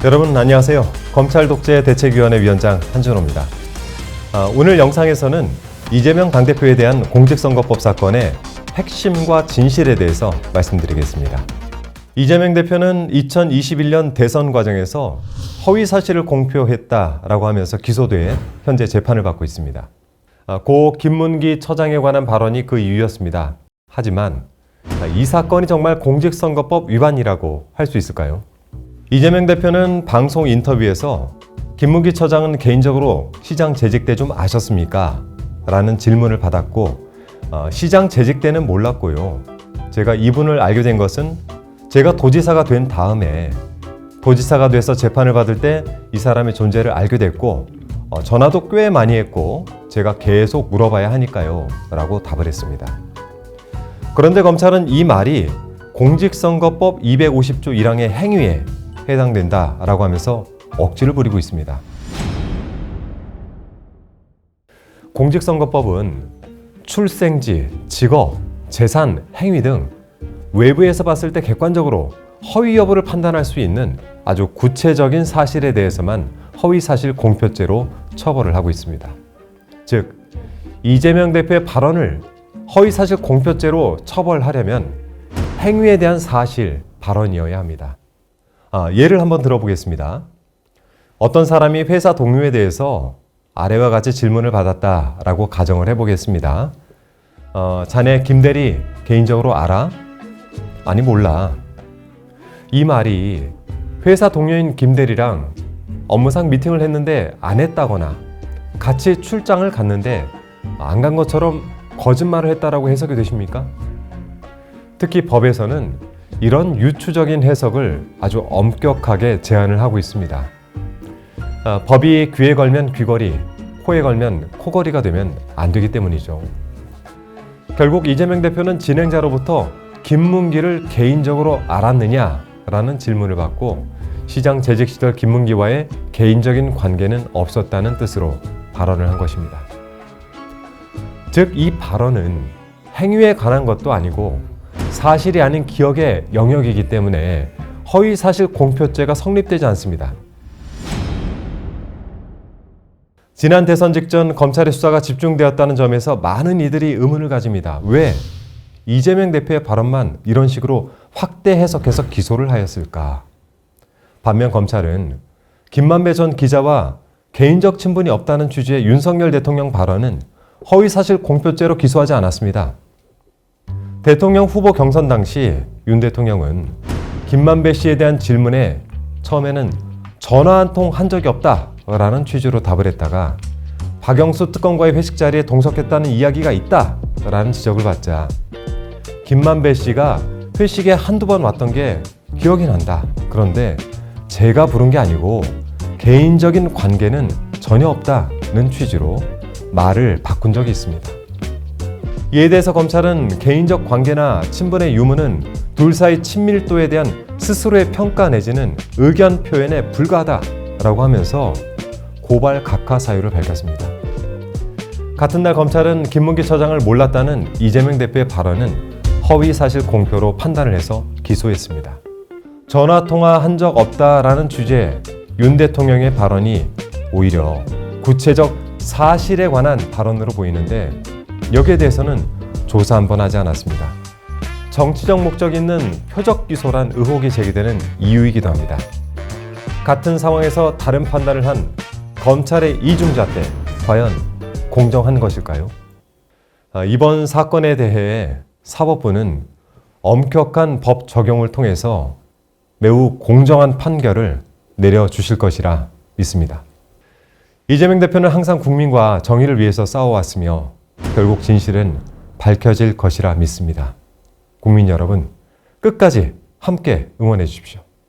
여러분 안녕하세요. 검찰독재대책위원회 위원장 한준호입니다. 오늘 영상에서는 이재명 당대표에 대한 공직선거법 사건의 핵심과 진실에 대해서 말씀드리겠습니다. 이재명 대표는 2021년 대선 과정에서 허위 사실을 공표했다라고 하면서 기소돼 현재 재판을 받고 있습니다. 고 김문기 처장에 관한 발언이 그 이유였습니다. 하지만 이 사건이 정말 공직선거법 위반이라고 할 수 있을까요? 이재명 대표는 방송 인터뷰에서 김문기 처장은 개인적으로 시장 재직 때 좀 아셨습니까? 라는 질문을 받았고 시장 재직 때는 몰랐고요. 제가 이분을 알게 된 것은 제가 도지사가 된 다음에 도지사가 돼서 재판을 받을 때 이 사람의 존재를 알게 됐고 전화도 꽤 많이 했고 제가 계속 물어봐야 하니까요 라고 답을 했습니다. 그런데 검찰은 이 말이 공직선거법 250조 1항의 행위에 해당된다라고 하면서 억지를 부리고 있습니다. 공직선거법은 출생지, 직업, 재산, 행위 등 외부에서 봤을 때 객관적으로 허위 여부를 판단할 수 있는 아주 구체적인 사실에 대해서만 허위사실 공표죄로 처벌을 하고 있습니다. 즉, 이재명 대표의 발언을 허위사실 공표죄로 처벌하려면 행위에 대한 사실, 발언이어야 합니다. 예를 한번 들어보겠습니다. 어떤 사람이 회사 동료에 대해서 아래와 같이 질문을 받았다라고 가정을 해보겠습니다. 자네 김대리 개인적으로 알아? 아니 몰라. 이 말이 회사 동료인 김대리랑 업무상 미팅을 했는데 안 했다거나 같이 출장을 갔는데 안 간 것처럼 거짓말을 했다라고 해석이 되십니까? 특히 법에서는 이런 유추적인 해석을 아주 엄격하게 제한을 하고 있습니다. 법이 귀에 걸면 귀걸이, 코에 걸면 코걸이가 되면 안 되기 때문이죠. 결국 이재명 대표는 진행자로부터 김문기를 개인적으로 알았느냐라는 질문을 받고 시장 재직 시절 김문기와의 개인적인 관계는 없었다는 뜻으로 발언을 한 것입니다. 즉, 이 발언은 행위에 관한 것도 아니고 사실이 아닌 기억의 영역이기 때문에 허위사실 공표죄가 성립되지 않습니다. 지난 대선 직전 검찰의 수사가 집중되었다는 점에서 많은 이들이 의문을 가집니다. 왜 이재명 대표의 발언만 이런 식으로 확대 해석해서 기소를 하였을까? 반면 검찰은 김만배 전 기자와 개인적 친분이 없다는 취지의 윤석열 대통령 발언은 허위사실 공표죄로 기소하지 않았습니다. 대통령 후보 경선 당시 윤 대통령은 김만배 씨에 대한 질문에 처음에는 전화 한 통 한 적이 없다라는 취지로 답을 했다가 박영수 특검과의 회식 자리에 동석했다는 이야기가 있다라는 지적을 받자 김만배 씨가 회식에 한두 번 왔던 게 기억이 난다. 그런데 제가 부른 게 아니고 개인적인 관계는 전혀 없다는 취지로 말을 바꾼 적이 있습니다. 이에 대해서 검찰은 개인적 관계나 친분의 유무는 둘 사이 친밀도에 대한 스스로의 평가 내지는 의견 표현에 불과하다라고 하면서 고발 각하 사유를 밝혔습니다. 같은 날 검찰은 김문기 처장을 몰랐다는 이재명 대표의 발언은 허위사실 공표로 판단을 해서 기소했습니다. 전화통화 한 적 없다라는 주제의 윤 대통령의 발언이 오히려 구체적 사실에 관한 발언으로 보이는데 여기에 대해서는 조사 한번 하지 않았습니다. 정치적 목적 있는 표적 기소란 의혹이 제기되는 이유이기도 합니다. 같은 상황에서 다른 판단을 한 검찰의 이중잣대, 과연 공정한 것일까요? 이번 사건에 대해 사법부는 엄격한 법 적용을 통해서 매우 공정한 판결을 내려주실 것이라 믿습니다. 이재명 대표는 항상 국민과 정의를 위해서 싸워왔으며 결국 진실은 밝혀질 것이라 믿습니다. 국민 여러분, 끝까지 함께 응원해 주십시오.